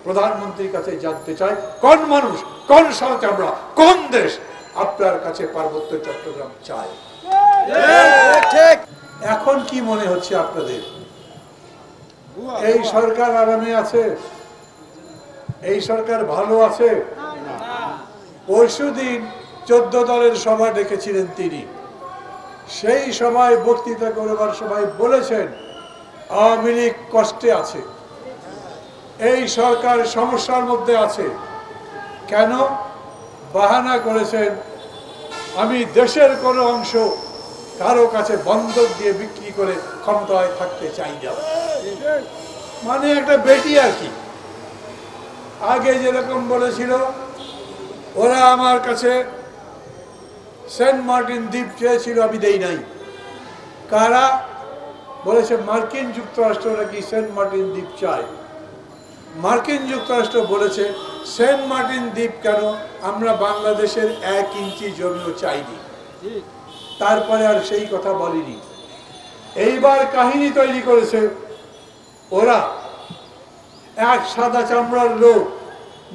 প্রধানমন্ত্রীর কাছে জানতে চাই, কোন মানুষ, কোন সাথে আমরা, কোন দেশ আপনার কাছে পার্বত্য চট্টগ্রাম চায়? এখন কি মনে হচ্ছে আপনাদের? এই সরকার আরামে আছে? এই সরকার ভালো আছে? পরশুদিন 14 দলের সভা ডেকেছিলেন তিনি। সেই সভায় বক্তৃতা করবার সবাই বলেছেন আওয়ামী লীগ কষ্টে আছে, এই সরকার সমস্যার মধ্যে আছে। কেন? বাহানা করেছেন আমি দেশের কোনো অংশ কারো কাছে বন্ধক দিয়ে বিক্রি করে ক্ষমতায় থাকতে চাই না। মানে একটা বেটি আর কি। আগে যেরকম বলেছিল ওরা আমার কাছে সেন্ট মার্টিন দ্বীপ চেয়েছিল, আমি দেই নাই। কারা বলেছে? মার্কিন যুক্তরাষ্ট্র নাকি সেন্ট মার্টিন দ্বীপ চায়। মার্কিন যুক্তরাষ্ট্র বলেছে সেন্ট মার্টিন দ্বীপ কেন, আমরা বাংলাদেশের 1 ইঞ্চি জমিও চাইনি। তারপরে আর সেই কথা বলিনি। এইবার কাহিনী তৈরি করেছে ওরা, এক সাদা চামড়ার লোক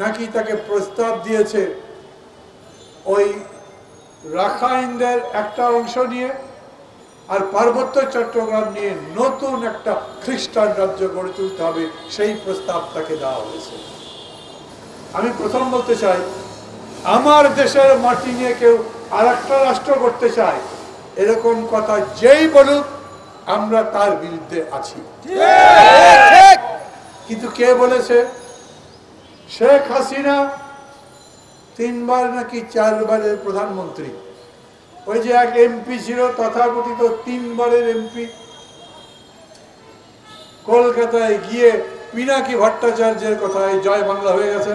নাকি তাকে প্রস্তাব দিয়েছে ওই রাখাইনদের একটা অংশ নিয়ে আর পার্বত্য চট্টগ্রাম নিয়ে নতুন একটা খ্রিস্টান রাজ্য গড়ে তুলতে হবে, সেই প্রস্তাব তাকে দেওয়া হয়েছে। আমি প্রথম বলতে চাই, আমার দেশের মাটি নিয়ে কেউ আর একটা রাষ্ট্র করতে চায় এরকম কথা যেই বলুক আমরা তার বিরুদ্ধে আছি। কিন্তু কে বলেছে? শেখ হাসিনা 3 বার নাকি 4 বারের প্রধানমন্ত্রী। ওই যে এক এমপি ছিল তথাকথিত 3 বারের এমপি, কলকাতায় গিয়ে পিনাকি ভট্টাচার্যের কথায় জয় বাংলা হয়ে গেছে।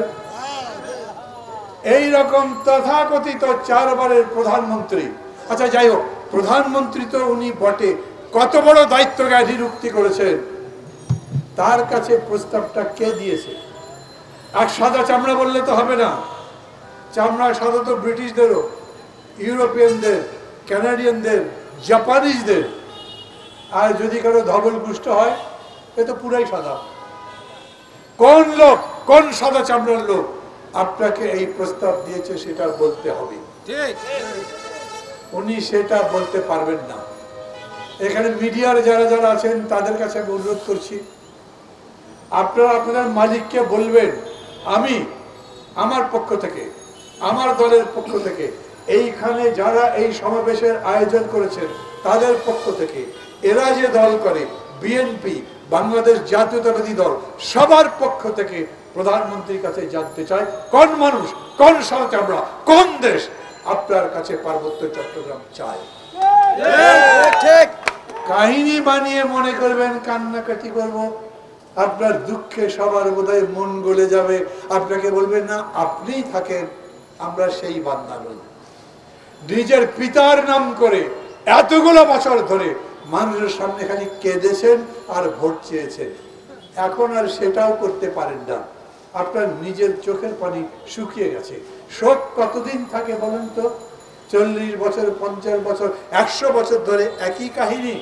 এই রকম তথাকথিত 4 বারের প্রধানমন্ত্রী। আচ্ছা যাই হোক, প্রধানমন্ত্রী তো উনি বটে, কত বড় দায়িত্ব গাড়িরুক্তি করেছেন, তার কাছে প্রস্তাবটা কে দিয়েছে? আর সাদা চামড়া বললে তো হবে না। চামড়া সাদা তো ব্রিটিশদেরও, ইউরোপিয়ানদের, কানাডিয়ানদের, জাপানিজদের। আর যদি কারো ধবল কুষ্ঠ হয় এ তো পুরাই সাদা। কোন লোক, কোন সাদা চামড়ার লোক আপনাকে এই প্রস্তাব দিয়েছে সেটা বলতে হবে। উনি সেটা বলতে পারবেন না। এখানে মিডিয়ার যারা যারা আছেন তাদের কাছে আমি অনুরোধ করছি, আপনারা আপনাদের মালিককে বলবেন আমি আমার পক্ষ থেকে, আমার দলের পক্ষ থেকে, এইখানে যারা এই সমাবেশের আয়োজন করেছেন তাদের পক্ষ থেকে, এরা যে দল করে বিএনপি, বাংলাদেশ জাতীয়তাবাদী দল, সবার পক্ষ থেকে প্রধানমন্ত্রীর কাছে জানতে চাই কোন মানুষ, কোন সাথে আমরা, কোন দেশ আপনার কাছে পার্বত্য চট্টগ্রাম চায়। কাহিনী বানিয়ে মনে করবেন কান্নাকাটি করব, আপনার দুঃখে সবার বোধহয় মন গলে যাবে। আপনাকে বলবেন না আপনিই থাকেন, আমরা সেই বান্দা নই। নিজের পিতার নাম করে এতগুলো বছর ধরে মানুষের সামনে খালি কেঁদেছেন আর ভোট চেয়েছেন, এখন আর সেটাও করতে পারেন না। আপনার নিজের চোখের পানি শুকিয়ে গেছে। শোক কতদিন থাকে বলেন তো? 40 বছর, 50 বছর, 100 বছর ধরে একই কাহিনী।